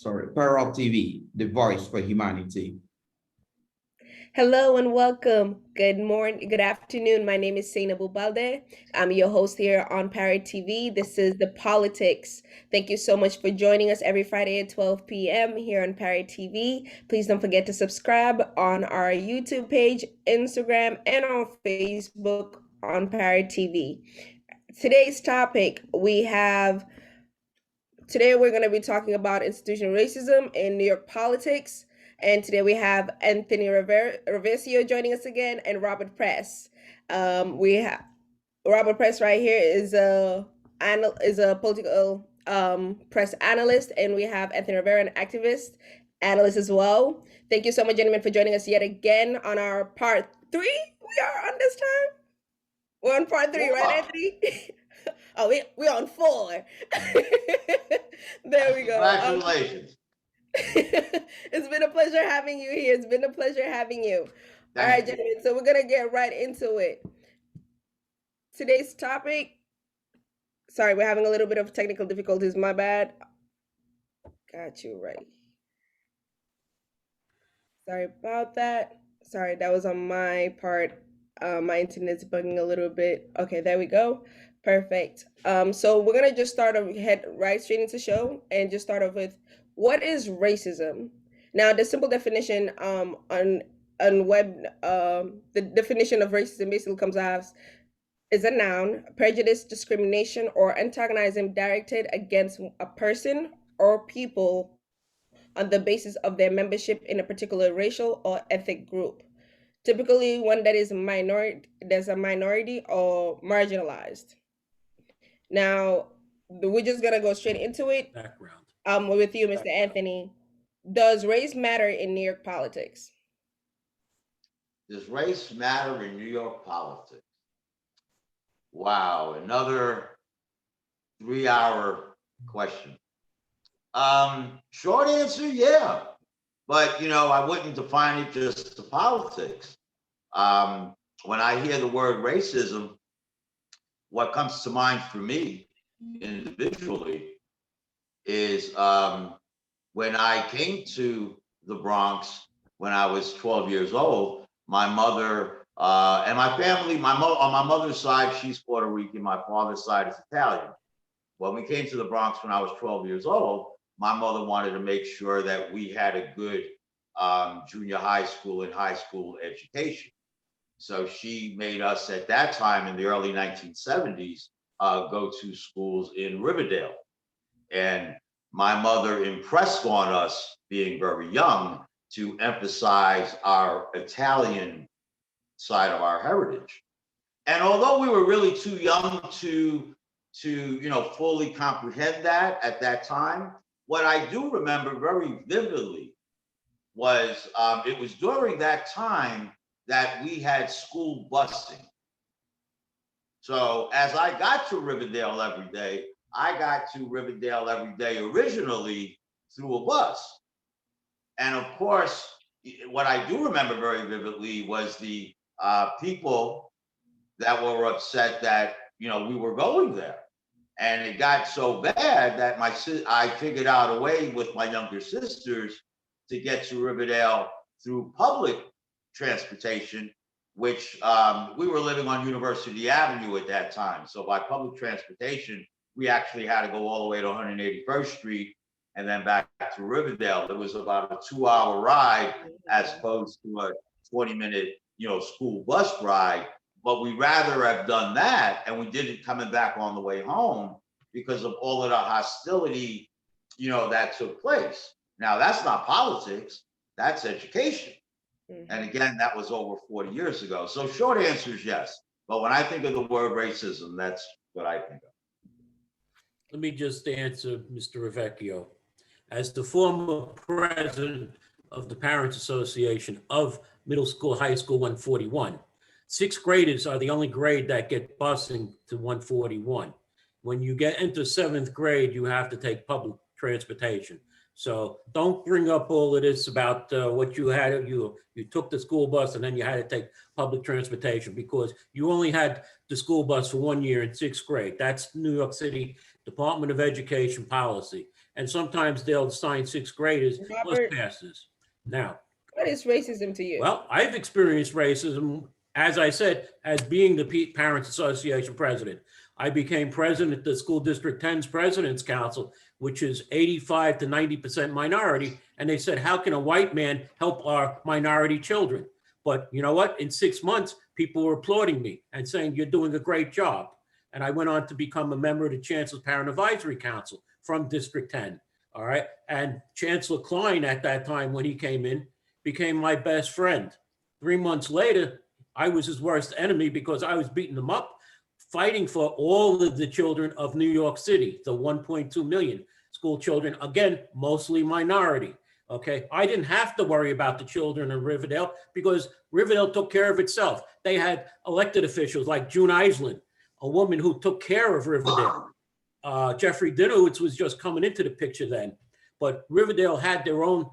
Parrot TV, the voice for humanity. Hello and welcome. Good morning, good afternoon. My name is Sainabou Baldeh. I'm your host here on Parrot TV. This is The Politics. Thank you so much for joining us every Friday at 12 p.m. here on Parrot TV. Please don't forget to subscribe on our YouTube page, Instagram, and on Facebook on Parrot TV. Today's topic, today we're going to be talking about institutional racism in New York politics. And today we have Anthony Rivieccio joining us again, and Robert Press. We have Robert Press right here is a political press analyst, and we have Anthony Rivera, an activist analyst as well. Thank you so much, gentlemen, for joining us yet again on our part 3. We are on this time. We're on part 3, right, Anthony? Oh, we're on 4. There we go. Congratulations. It's been a pleasure having you here. It's been a pleasure having you. All right, gentlemen, so we're going to get right into it. Today's topic, sorry, we're having a little bit of technical difficulties. My bad. Got you right. Sorry about that. Sorry, that was on my part. My internet's bugging a little bit. Okay, there we go. Perfect. So we're gonna just head right straight into the show and just start off with, what is racism? Now, the simple definition on web, the definition of racism basically comes as is a noun, prejudice, discrimination, or antagonism directed against a person or people on the basis of their membership in a particular racial or ethnic group. Typically one that is a minority or marginalized. Now, we're just gonna go straight into it. Background. With you, Mr. Anthony. Does race matter in New York politics? Does race matter in New York politics? Wow, another 3-hour question. Short answer, yeah. But, I wouldn't define it just to politics. When I hear the word racism, what comes to mind for me individually is when I came to the Bronx when I was 12 years old. My mother and my family, on my mother's side, she's Puerto Rican. My father's side is Italian. When we came to the Bronx when I was 12 years old, my mother wanted to make sure that we had a good junior high school and high school education. So she made us, at that time in the early 1970s, go to schools in Riverdale. And my mother impressed on us, being very young, to emphasize our Italian side of our heritage. And although we were really too young to fully comprehend that at that time, what I do remember very vividly was it was during that time that we had school busing. So as I got to Riverdale every day, I got to Riverdale every day originally through a bus. And of course, what I do remember very vividly was the people that were upset that, we were going there. And it got so bad that I figured out a way with my younger sisters to get to Riverdale through public transportation, which we were living on University Avenue at that time. So by public transportation, we actually had to go all the way to 181st Street and then back to Riverdale. It was about a 2-hour ride as opposed to a 20-minute, school bus ride. But we'd rather have done that, and we did it coming back on the way home because of all of the hostility, that took place. Now, that's not politics, that's education. Mm-hmm. And again, that was over 40 years ago. So short answer is yes. But when I think of the word racism, that's what I think of. Let me just answer Mr. Rivieccio. As the former president of the Parents Association of Middle School, High School 141, 6th graders are the only grade that get busing to 141. When you get into 7th grade, you have to take public transportation. So don't bring up all of this about what you had. You took the school bus and then you had to take public transportation because you only had the school bus for 1 year in 6th grade. That's New York City Department of Education policy. and sometimes they'll assign sixth graders plus Robert, passes. Now, what is racism to you? well, I've experienced racism, as I said, as being the Parents Association president. I became president of the School District 10's President's Council, which is 85 to 90% minority. And they said, how can a white man help our minority children? But you know what? In 6 months, people were applauding me and saying, you're doing a great job. And I went on to become a member of the Chancellor's Parent Advisory Council from District 10. All right. And Chancellor Klein at that time, when he came in, became my best friend. 3 months later, I was his worst enemy because I was beating him up, fighting for all of the children of New York City, the 1.2 million school children, again, mostly minority. Okay, I didn't have to worry about the children in Riverdale because Riverdale took care of itself. They had elected officials like June Island, a woman who took care of Riverdale. Jeffrey Dinowitz was just coming into the picture then, but Riverdale had their own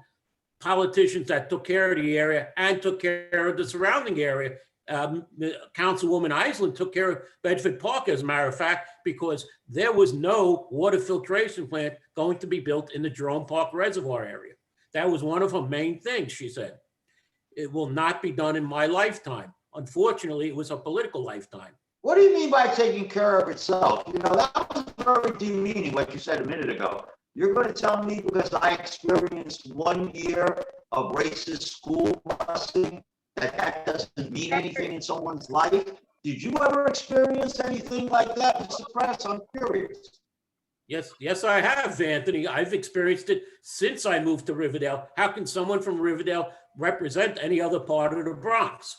politicians that took care of the area and took care of the surrounding area. Councilwoman Island took care of Bedford Park, as a matter of fact, because there was no water filtration plant going to be built in the Jerome Park Reservoir area. That was one of her main things, she said. It will not be done in my lifetime. Unfortunately, it was a political lifetime. What do you mean by taking care of itself? You know, that was very demeaning, what you said a minute ago. You're going to tell me because I experienced 1 year of racist school busing that doesn't mean anything in someone's life? Did you ever experience anything like that, Mr. Press? I'm curious. Yes, I have, Anthony. I've experienced it since I moved to Riverdale. How can someone from Riverdale represent any other part of the Bronx?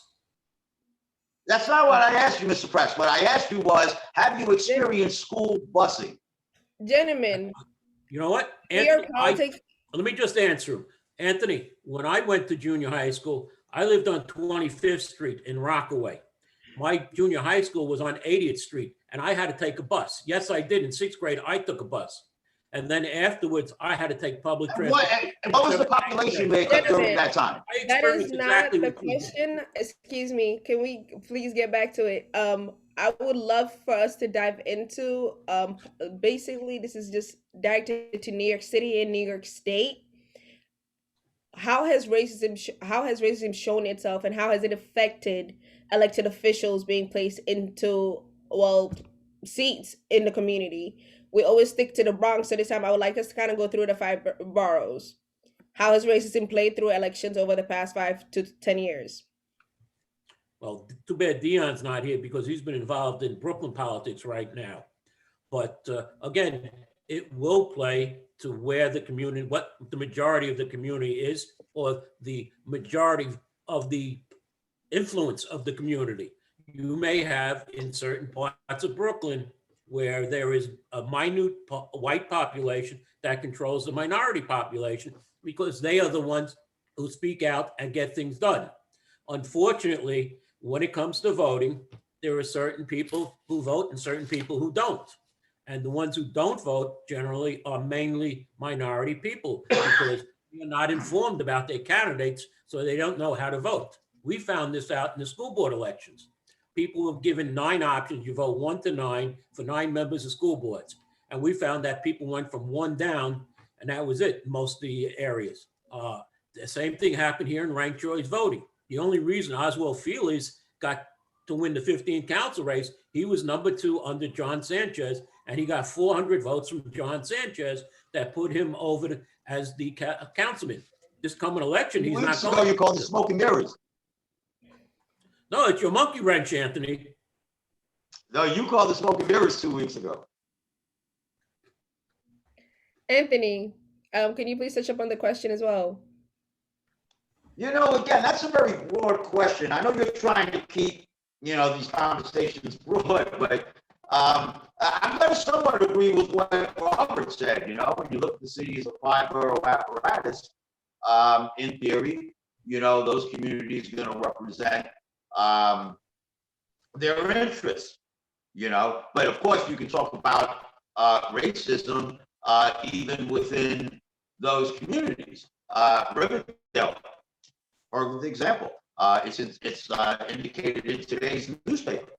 That's not what I asked you, Mr. Press. What I asked you was, have you experienced school busing? Gentlemen, You know what? your Anthony, politics. let me just answer him. Anthony, when I went to junior high school, I lived on 25th Street in Rockaway. My junior high school was on 80th Street, and I had to take a bus. Yes, I did. In sixth grade, I took a bus. And then afterwards, I had to take public transportation. What was the population makeup during that time? That is not exactly the what you did. question. Excuse me. Can we please get back to it? I would love for us to dive into basically this is just directed to New York City and New York State. How has racism shown itself, and how has it affected elected officials being placed into seats in the community? We always stick to the Bronx, so this time I would like us to kind of go through the 5 boroughs. How has racism played through elections over the past 5 to 10 years? Well, too bad Dion's not here because he's been involved in Brooklyn politics right now. But again, it will play to where the community, what the majority of the community is, or the majority of the influence of the community. You may have in certain parts of Brooklyn where there is a minute white population that controls the minority population because they are the ones who speak out and get things done. Unfortunately, when it comes to voting, there are certain people who vote and certain people who don't. And the ones who don't vote generally are mainly minority people because they're not informed about their candidates, so they don't know how to vote. We found this out in the school board elections. People were given 9 options. You vote 1 to 9 for 9 members of school boards. And we found that people went from 1 down, and that was it in most of the areas. The same thing happened here in ranked choice voting. The only reason Oswald Felix got to win the 15th council race, he was number 2 under John Sanchez, and he got 400 votes from John Sanchez that put him over as the councilman. This coming election, he's not going. You called the smoke and mirrors. No, it's your monkey wrench, Anthony. No, you called the smoke and mirrors 2 weeks ago. Anthony, can you please touch up on the question as well? You know, again, that's a very broad question. I know you're trying to keep, these conversations broad, but I'm going to somewhat agree with what Robert said. When you look at the city as a 5-borough apparatus, in theory, those communities are going to represent their interests, But of course, you can talk about racism even within those communities. Riverdale, for example, it's indicated in today's newspaper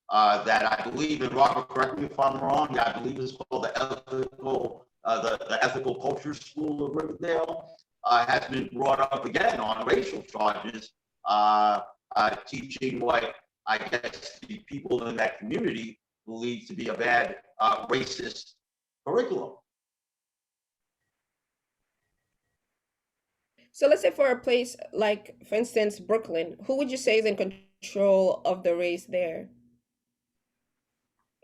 that I believe, and Robert, correct me if I'm wrong, I believe it's called the Ethical the Ethical Culture School of Riverdale, has been brought up again on racial charges, teaching what I guess the people in that community believe to be a bad racist curriculum. So let's say for a place like, for instance, Brooklyn, who would you say is in control of the race there?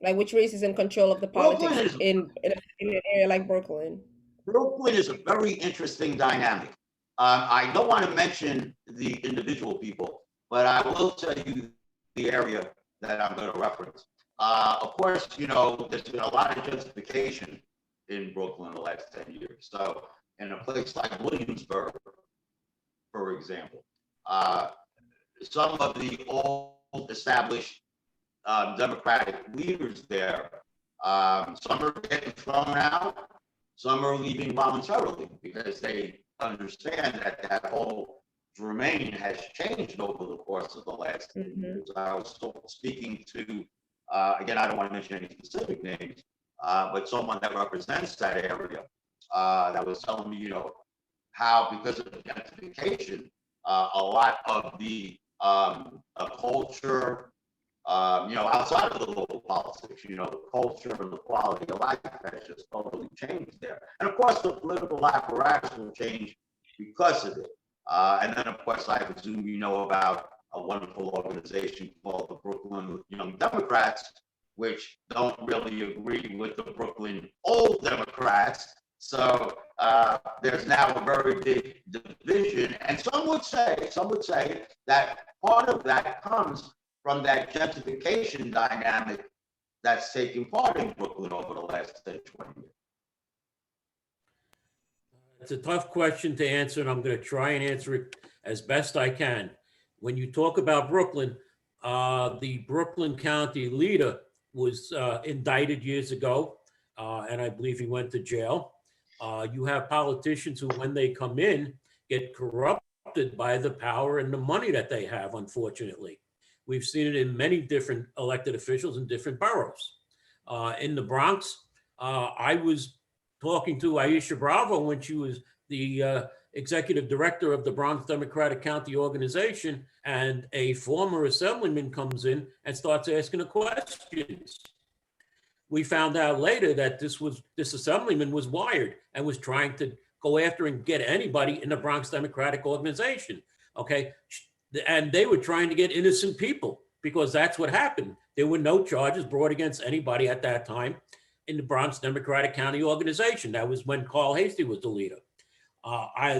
Like, which race is in control of the politics in an area like Brooklyn? Brooklyn is a very interesting dynamic. I don't want to mention the individual people, but I will tell you the area that I'm going to reference. Of course, you know, there's been a lot of gentrification in Brooklyn in the last 10 years. So in a place like Williamsburg, for example, some of the old established Democratic leaders there, some are getting thrown out, some are leaving voluntarily because they understand that that whole domain has changed over the course of the last 10 years. I was speaking to, again, I don't want to mention any specific names, but someone that represents that area that was telling me, you know, how because of gentrification, a lot of the culture, you know, outside of the local politics, you know, the culture and the quality of life has just totally changed there. And of course, the political apparatus will change because of it. And then, of course, I presume you know about a wonderful organization called the Brooklyn Young Democrats, which don't really agree with the Brooklyn Old Democrats. So there's now a very big division. And some would say that part of that comes from that gentrification dynamic that's taking part in Brooklyn over the last 10, 20 years. It's a tough question to answer, and I'm going to try and answer it as best I can. When you talk about Brooklyn, the Brooklyn County leader was indicted years ago, and I believe he went to jail. You have politicians who, when they come in, get corrupted by the power and the money that they have, unfortunately. We've seen it in many different elected officials in different boroughs. In the Bronx, I was talking to Aisha Bravo when she was the executive director of the Bronx Democratic County Organization, and a former assemblyman comes in and starts asking her questions. We found out later that this assemblyman was wired and was trying to go after and get anybody in the Bronx Democratic Organization. Okay. And they were trying to get innocent people because that's what happened. There were no charges brought against anybody at that time in the Bronx Democratic County Organization. That was when Carl Hastie was the leader.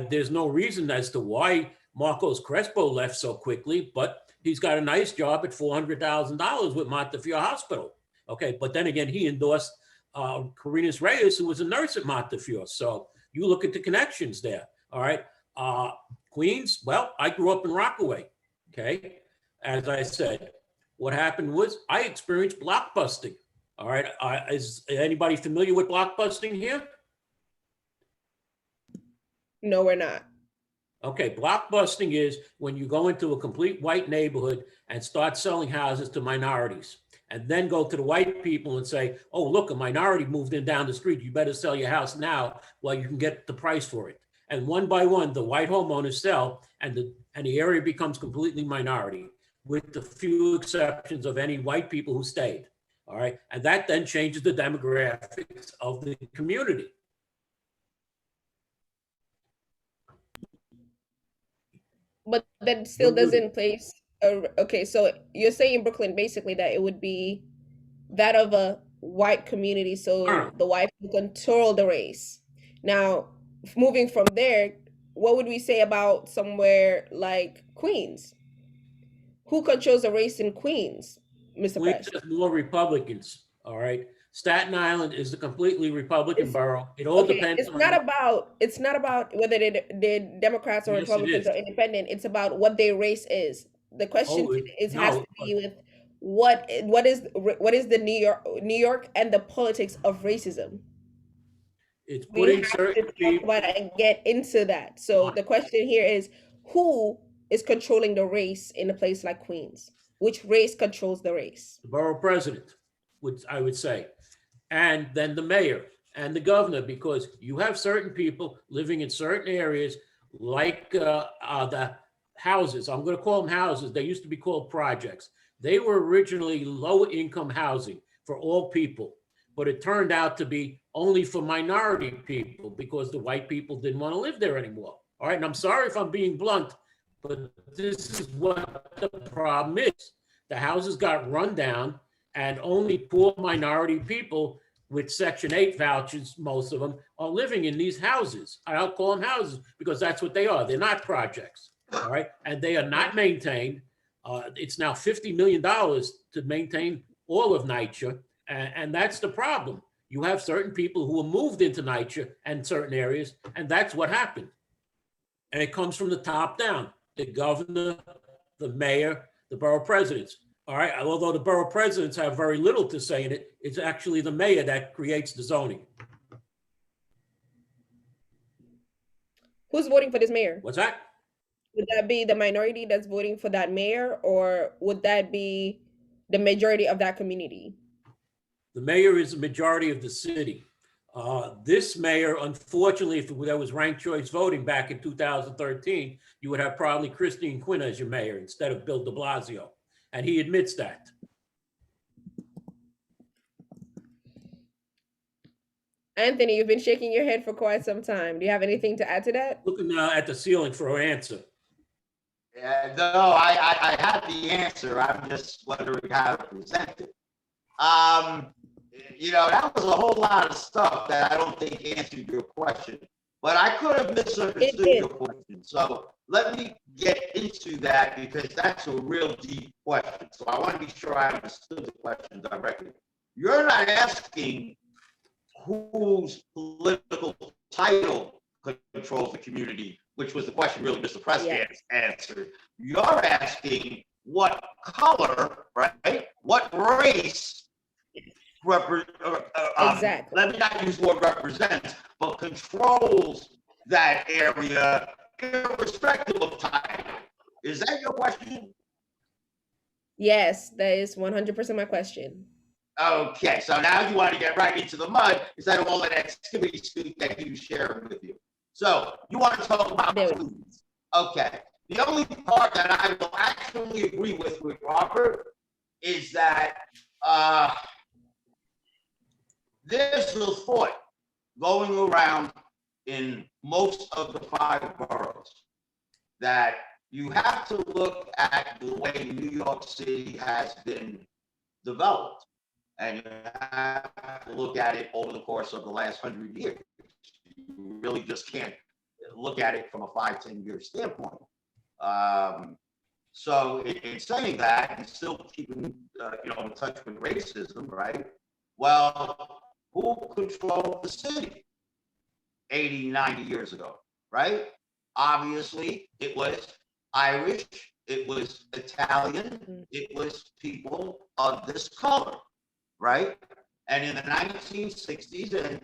There's no reason as to why Marcos Crespo left so quickly, but he's got a nice job at $400,000 with Montefiore Hospital. Okay, but then again, he endorsed Carinas Reyes, who was a nurse at Montefiore. So you look at the connections there. All right. Queens, well, I grew up in Rockaway. Okay. As I said, what happened was I experienced blockbusting. All right. Is anybody familiar with blockbusting here? No, we're not. Okay. Blockbusting is when you go into a complete white neighborhood and start selling houses to minorities, and then go to the white people and say, oh, look, a minority moved in down the street. You better sell your house now while you can get the price for it. And one by one, the white homeowners sell, and the area becomes completely minority, with the few exceptions of any white people who stayed. All right. And that then changes the demographics of the community. But that still doesn't place. Okay, so you're saying in Brooklyn basically that it would be that of a white community, so the white people control the race. Now, moving from there, what would we say about somewhere like Queens? Who controls the race in Queens, Mr. Queens has more Republicans. All right. Staten Island is a completely Republican borough. It all depends. It's not about whether they're Democrats or Republicans or independent. It's about what their race is. The question has to be with what is the New York and the politics of racism. It's putting certain people and get into that. So the question here is, who is controlling the race in a place like Queens? Which race controls the race? The borough president, I would say, and then the mayor, and the governor, because you have certain people living in certain areas, like the houses. I'm going to call them houses. They used to be called projects. They were originally low-income housing for all people, but it turned out to be only for minority people because the white people didn't want to live there anymore. All right, and I'm sorry if I'm being blunt, but this is what the problem is. The houses got run down, and only poor minority people with Section 8 vouchers, most of them, are living in these houses. I'll call them houses because that's what they are. They're not projects, all right? And they are not maintained. It's now $50 million to maintain all of NYCHA, and that's the problem. You have certain people who were moved into NYCHA and certain areas, and that's what happened. And it comes from the top down, the governor, the mayor, the borough presidents. All right, although the borough presidents have very little to say in it, it's actually the mayor that creates the zoning. Who's voting for this mayor? What's that? Would that be the minority that's voting for that mayor, or would that be the majority of that community? The mayor is the majority of the city. This mayor, unfortunately, if there was ranked choice voting back in 2013, you would have probably Christine Quinn as your mayor instead of Bill de Blasio. And he admits that. Anthony, you've been shaking your head for quite some time. Do you have anything to add to that? Looking at the ceiling for an answer. Yeah, no, I have the answer. I'm just wondering how to present it. You know, that was a whole lot of stuff that I don't think answered your question, but I could have misunderstood your question. So let me get into that because that's a real deep question. So I want to be sure I understood the question directly. You're not asking whose political title controls the community, which was the question really Mr. Prescott answered. You're asking what color, right? What race exactly. Let me not use the word represents, but controls that area irrespective of title. Is that your question? Yes, that is 100% my question. Okay, so now you want to get right into the mud instead of all that activity speak that he was sharing with you. So you want to talk about students. Okay, the only part that I will actually agree with Robert is that there's a thought going around in most of the 5 boroughs that you have to look at the way New York City has been developed. And you have to look at it over the course of the last 100 years. You really just can't look at it from a 5-10 year standpoint. So in saying that, and still keeping in touch with racism, right? Well, who controlled the city 80, 90 years ago, right? Obviously, it was Irish, it was Italian, it was people of this color, right? And in the 1960s, and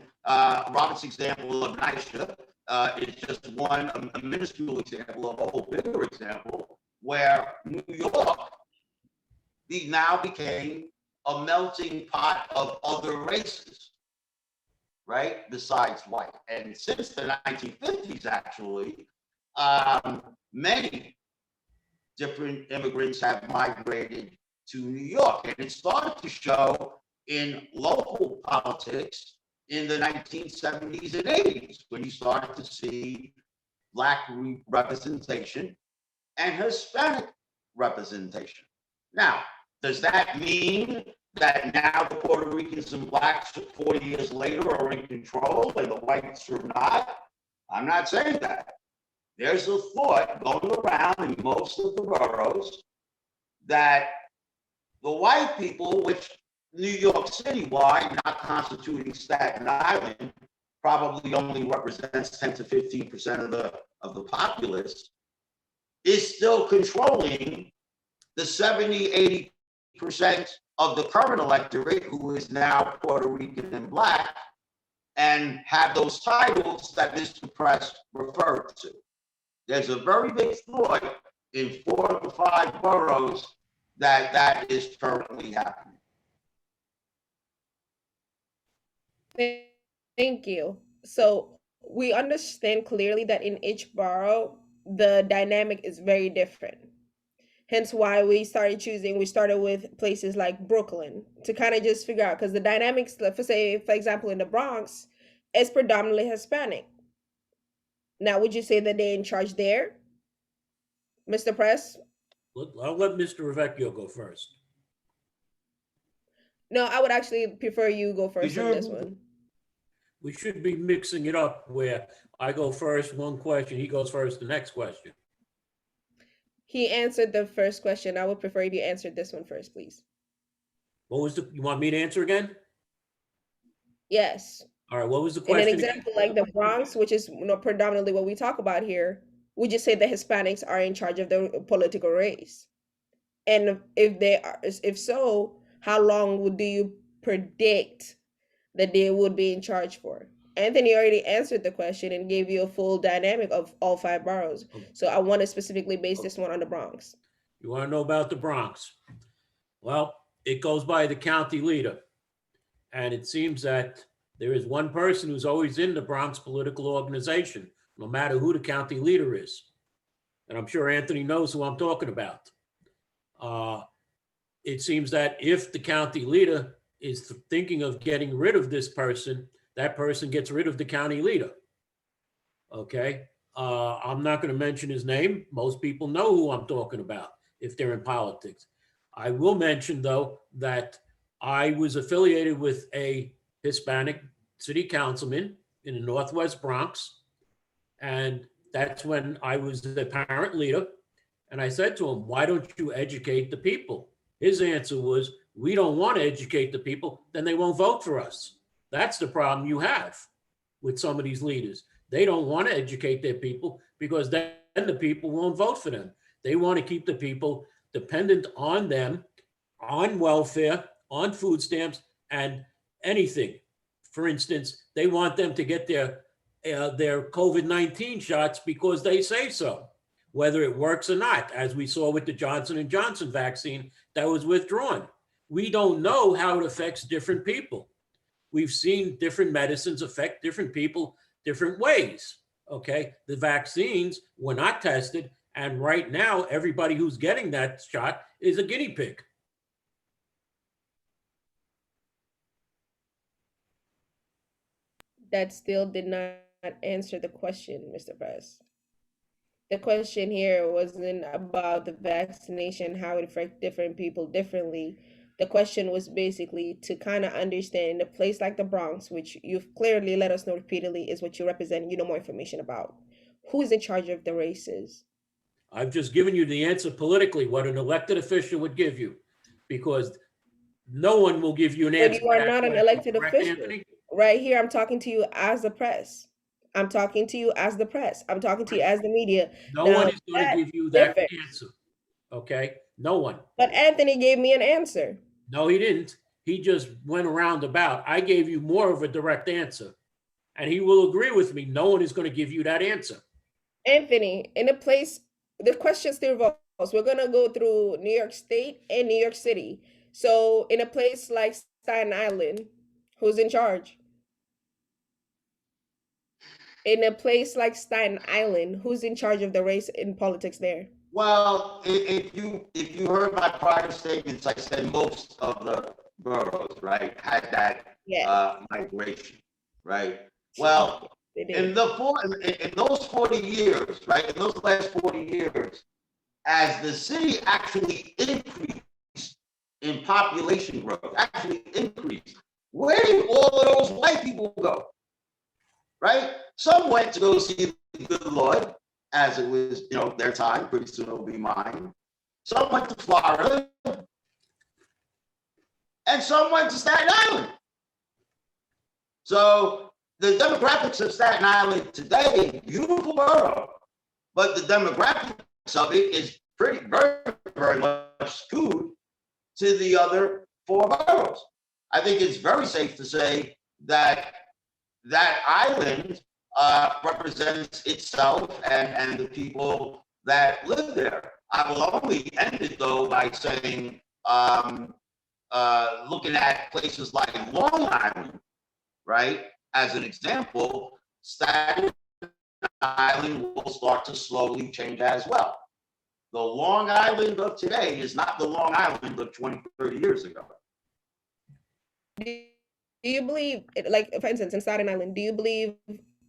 Robert's example of NYCHA is just one, a minuscule example of a whole bigger example, where New York now became a melting pot of other races, right, besides white. And since the 1950s, actually, many different immigrants have migrated to New York. And it started to show in local politics in the 1970s and 80s, when you started to see Black representation and Hispanic representation. Now, does that mean that now the Puerto Ricans and Blacks 40 years later are in control and the whites are not? I'm not saying that. There's a thought going around in most of the boroughs that the white people, which New York City wide, not constituting Staten Island, probably only represents 10 to 15% of the populace, is still controlling the 70, 80% of the current electorate who is now Puerto Rican and Black, and have those titles that Mr. Press referred to. There's a very big thought in 4 to 5 boroughs that is currently happening. Thank you. So we understand clearly that in each borough, the dynamic is very different. Hence why we started with places like Brooklyn to kind of just figure out, because the dynamics, for example, in the Bronx, is predominantly Hispanic. Now, would you say that they're in charge there, Mr. Press? I'll let Mr. Rivieccio go first. No, I would actually prefer you go first on you- this one. We should be mixing it up where I go first, one question, he goes first, the next question. He answered the first question. I would prefer if you answered this one first, please. What was you want me to answer again? Yes. All right, what was the In question? an example like the Bronx, which is predominantly what we talk about here, would you say the Hispanics are in charge of the political race? And if they are, if so, how long do you predict that they would be in charge for? Anthony already answered the question and gave you a full dynamic of all 5 boroughs. So I want to specifically base this one on the Bronx. You want to know about the Bronx? Well, it goes by the county leader. And it seems that there is one person who's always in the Bronx political organization, no matter who the county leader is. And I'm sure Anthony knows who I'm talking about. It seems that if the county leader is thinking of getting rid of this person, that person gets rid of the county leader. Okay. I'm not going to mention his name. Most people know who I'm talking about if they're in politics. I will mention, though, that I was affiliated with a Hispanic city councilman in the Northwest Bronx. And that's when I was the Parrot leader. And I said to him, why don't you educate the people? His answer was, we don't want to educate the people, then they won't vote for us. That's the problem you have with some of these leaders. They don't want to educate their people because then the people won't vote for them. They want to keep the people dependent on them, on welfare, on food stamps, and anything. For instance, they want them to get their COVID-19 shots because they say so, whether it works or not, as we saw with the Johnson & Johnson vaccine that was withdrawn. We don't know how it affects different people. We've seen different medicines affect different people different ways, okay? The vaccines were not tested, and right now, everybody who's getting that shot is a guinea pig. That still did not answer the question, Mr. Press. The question here wasn't about the vaccination, how it affects different people differently. The question was basically to kind of understand a place like the Bronx, which you've clearly let us know repeatedly is what you represent, you know more information about. Who is in charge of the races? I've just given you the answer politically, what an elected official would give you, because no one will give you an answer. But you are not an elected official. Anthony? Right here, I'm talking to you as the press. I'm talking to you as the press. I'm talking to you as the media. No Now, one is going to give you that answer. Okay? No one. But Anthony gave me an answer. No, he didn't. He just went around about. I gave you more of a direct answer. And he will agree with me. No one is going to give you that answer. Anthony, in a place, the question still revolves. We're going to go through New York State and New York City. So in a place like Staten Island, who's in charge? In a place like Staten Island, who's in charge of the race in politics there? Well, if you heard my prior statements, I said most of the boroughs, right, had that migration, right? Well, in those 40 years, right, in those last 40 years, as the city actually increased in population growth, actually increased, where did all of those white people go? Right? Some went to go see the good Lord, as it was, their time. Pretty soon it'll be mine. Some went to Florida, and some went to Staten Island. So the demographics of Staten Island today, beautiful borough, but the demographics of it is very, very much skewed to the other 4 boroughs. I think it's very safe to say that that island represents itself and the people that live there. I will only end it, though, by saying, looking at places like Long Island, right? as an example, Staten Island will start to slowly change as well. The Long Island of today is not the Long Island of 20, 30 years ago. Do you believe, like, for instance, in Staten Island, do you believe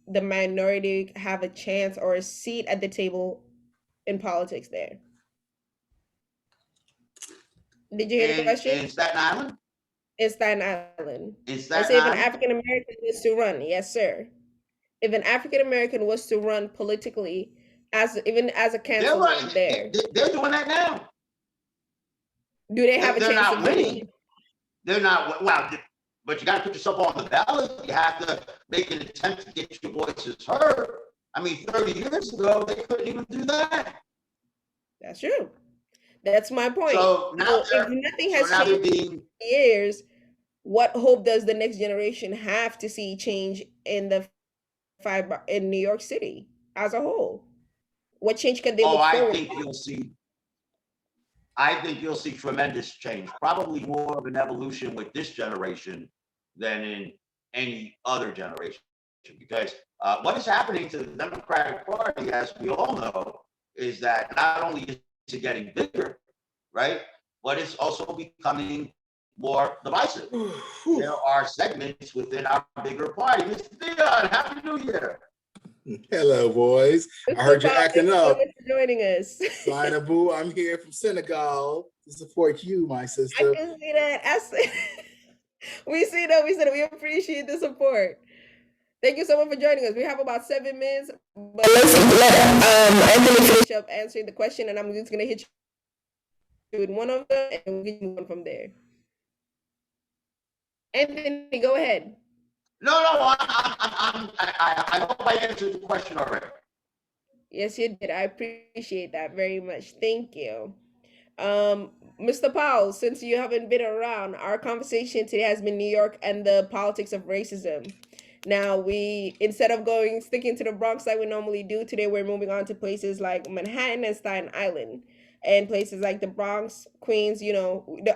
the minority have a chance or a seat at the table in politics there? Did you hear the question? In Staten Island? In Staten Island. In I Staten say if an Island? African American was to run, yes, sir. If an African American was to run politically, even as a councilman there, They're doing that now. do they have a They're chance not of winning. winning? They're not, well, but you got to put yourself on the ballot. You have to make an attempt to get your voices heard. I mean, 30 years ago, they couldn't even do that. That's true. That's my point. So now, if nothing has changed in years, what hope does the next generation have to see change in the in New York City as a whole? What change can they look forward to? I think you'll see tremendous change, probably more of an evolution with this generation than in any other generation. Because what is happening to the Democratic Party, as we all know, is that not only is it getting bigger, right, but it's also becoming more divisive. There are segments within our bigger party. Mr. Dion, Happy New Year. Hello, boys. I heard you acting up. Thank you for joining us. Sainabou, I'm here from Senegal to support you, my sister. I can see that. We see that. We appreciate the support. Thank you so much for joining us. We have about 7 minutes, but let's let Anthony finish up answering the question, and I'm just gonna hit you with one of them, and we'll get you one from there. Anthony, go ahead. No, I hope I answered the question already. Yes, you did. I appreciate that very much. Thank you. Mr. Powell, since you haven't been around, our conversation today has been New York and the politics of racism. Now, instead of sticking to the Bronx like we normally do, today we're moving on to places like Manhattan and Staten Island, and places like the Bronx, Queens,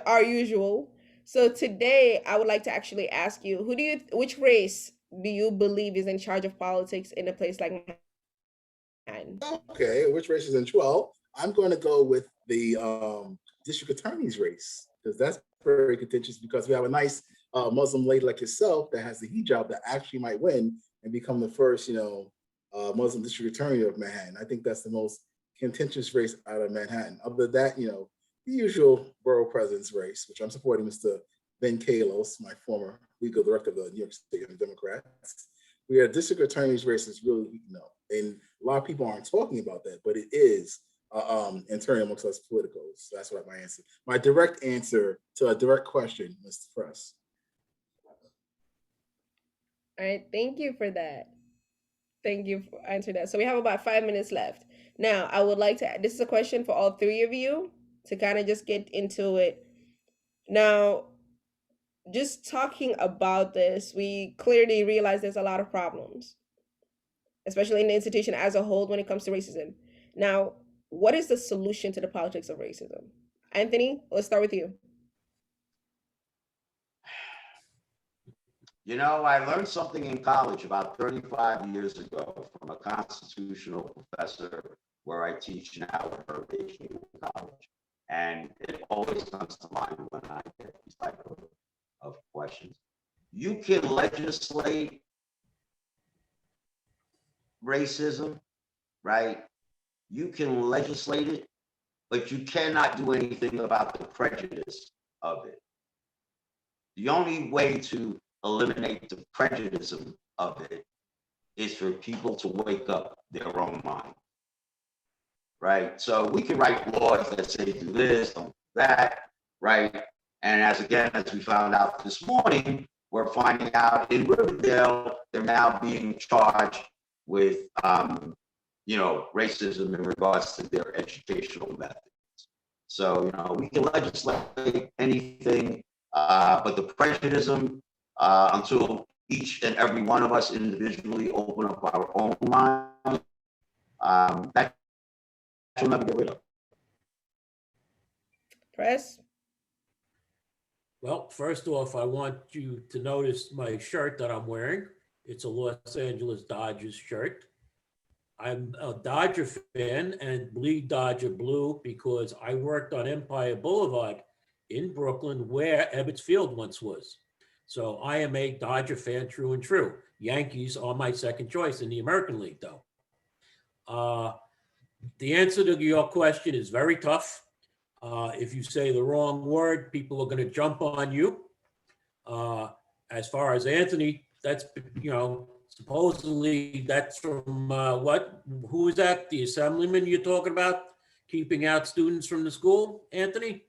our usual. So today, I would like to actually ask you, which race do you believe is in charge of politics in a place like Manhattan? Okay, which race is in 12? I'm going to go with the district attorney's race, because that's very contentious, because we have a nice Muslim lady like yourself that has the hijab that actually might win and become the first, Muslim district attorney of Manhattan. I think that's the most contentious race out of Manhattan. Other than that, the usual borough president's race, which I'm supporting Mr. Ben Kalos, my former legal director of the New York State Democrats. We have district attorney's race is really, and a lot of people aren't talking about that, but it is internal amongst us politicals. So that's what my answer. My direct answer to a direct question, Mr. Press. All right, thank you for that. Thank you for answering that. So we have about 5 minutes left. Now, I would like to, this is a question for all three of you to kind of just get into it. Now, just talking about this, we clearly realize there's a lot of problems, especially in the institution as a whole when it comes to racism. Now, what is the solution to the politics of racism? Anthony, let's start with you. I learned something in college about 35 years ago from a constitutional professor where I teach now at Rivieccio College. And it always comes to mind when I get these type of questions. You can legislate racism, right? You can legislate it, but you cannot do anything about the prejudice of it. The only way to eliminate the prejudice of it is for people to wake up their own mind, right? So we can write laws that say do this, don't do that, right? And as we found out this morning, we're finding out in Riverdale, they're now being charged with, racism in regards to their educational methods. So, we can legislate anything, but the prejudice, until each and every one of us individually open up our own mind, that will never get rid of. Press? Well, first off, I want you to notice my shirt that I'm wearing. It's a Los Angeles Dodgers shirt. I'm a Dodger fan and bleed Dodger blue because I worked on Empire Boulevard in Brooklyn where Ebbets Field once was. So I am a Dodger fan, true and true. Yankees are my second choice in the American League, though. The answer to your question is very tough. If you say the wrong word, people are going to jump on you. As far as Anthony, that's, supposedly that's from what? Who is that? The assemblyman you're talking about? Keeping out students from the school, Anthony?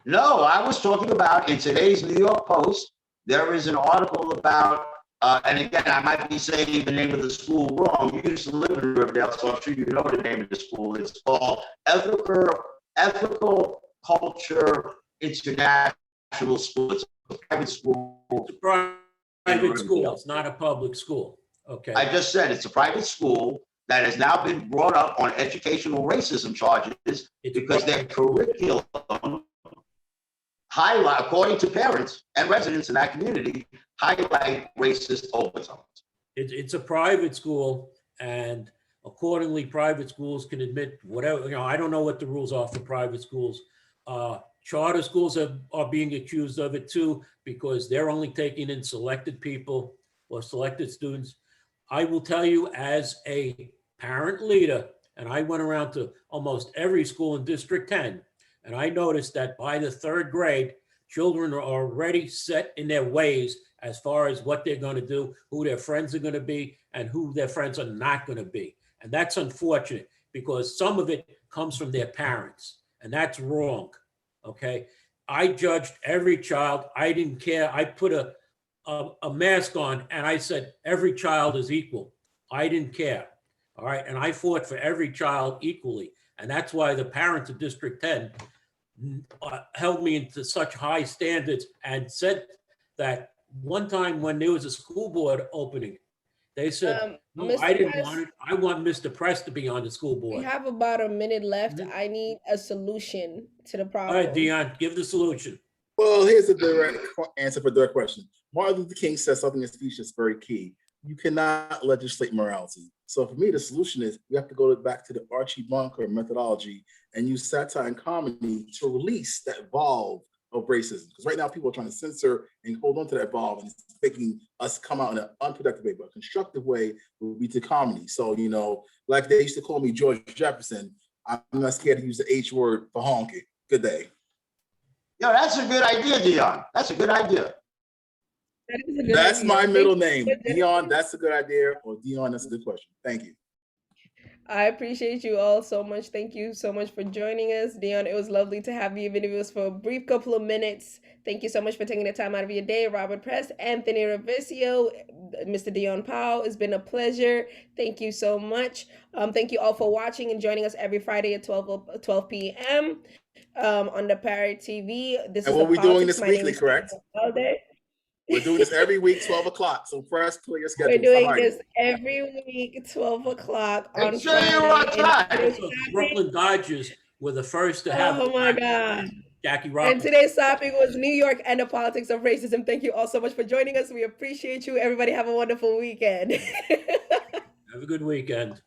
No, I was talking about in today's New York Post, there is an article about, and again, I might be saying the name of the school wrong. You used to live in Riverdale, so I'm sure you know the name of the school. It's called Ethical Culture International School. It's a private school. It's a private school. It's not a public school. Okay. I just said it's a private school that has now been brought up on educational racism charges because their curriculum highlight, according to parents and residents in that community, highlight racist overtones. It's a private school, and accordingly, private schools can admit whatever. I don't know what the rules are for private schools. Charter schools are being accused of it too because they're only taking in selected people or selected students. I will tell you, as a parent leader, and I went around to almost every school in District 10, and I noticed that by the third grade, children are already set in their ways as far as what they're going to do, who their friends are going to be, and who their friends are not going to be. And that's unfortunate because some of it comes from their parents, and that's wrong. Okay. I judged every child. I didn't care. I put a mask on and I said, every child is equal. I didn't care. All right. And I fought for every child equally. And that's why the parents of District 10 held me into such high standards and said that one time when there was a school board opening, they said, no, I didn't want it. I want Mr. Press to be on the school board. We have about a minute left. I need a solution to the problem. All right, Dion, give the solution. Well, here's a direct answer for a direct question. Martin Luther King said something in his speech that's very key. You cannot legislate morality. So for me, the solution is we have to go back to the Archie Bunker methodology and use satire and comedy to release that valve of racism. Because right now people are trying to censor and hold on to that valve, and it's making us come out in an unproductive way, but a constructive way would be to comedy. So, like they used to call me George Jefferson, I'm not scared to use the H word for honky. Good day. Yo, that's a good idea, Dion. That's a good idea. That's my middle name. Dion, that's a good idea. Or Dion, that's a good question. Thank you. I appreciate you all so much. Thank you so much for joining us. Dion, it was lovely to have you, even if it was for a brief couple of minutes. Thank you so much for taking the time out of your day. Robert Press, Anthony Rivieccio, Mr. Dion Powell, it's been a pleasure. Thank you so much. Thank you all for watching and joining us every Friday at 12 p.m. On the Parrot TV. This and is we'll be doing this My weekly, correct? Baldeh. We're doing this every week, 12 o'clock. So press, clear your schedule. We're doing this every week, 12 o'clock on Make sure you're on time. So Brooklyn Dodgers were the first to have. Oh my God. Jackie And Robinson. today's topic was New York and the politics of racism. Thank you all so much for joining us. We appreciate you. Everybody have a wonderful weekend. Have a good weekend.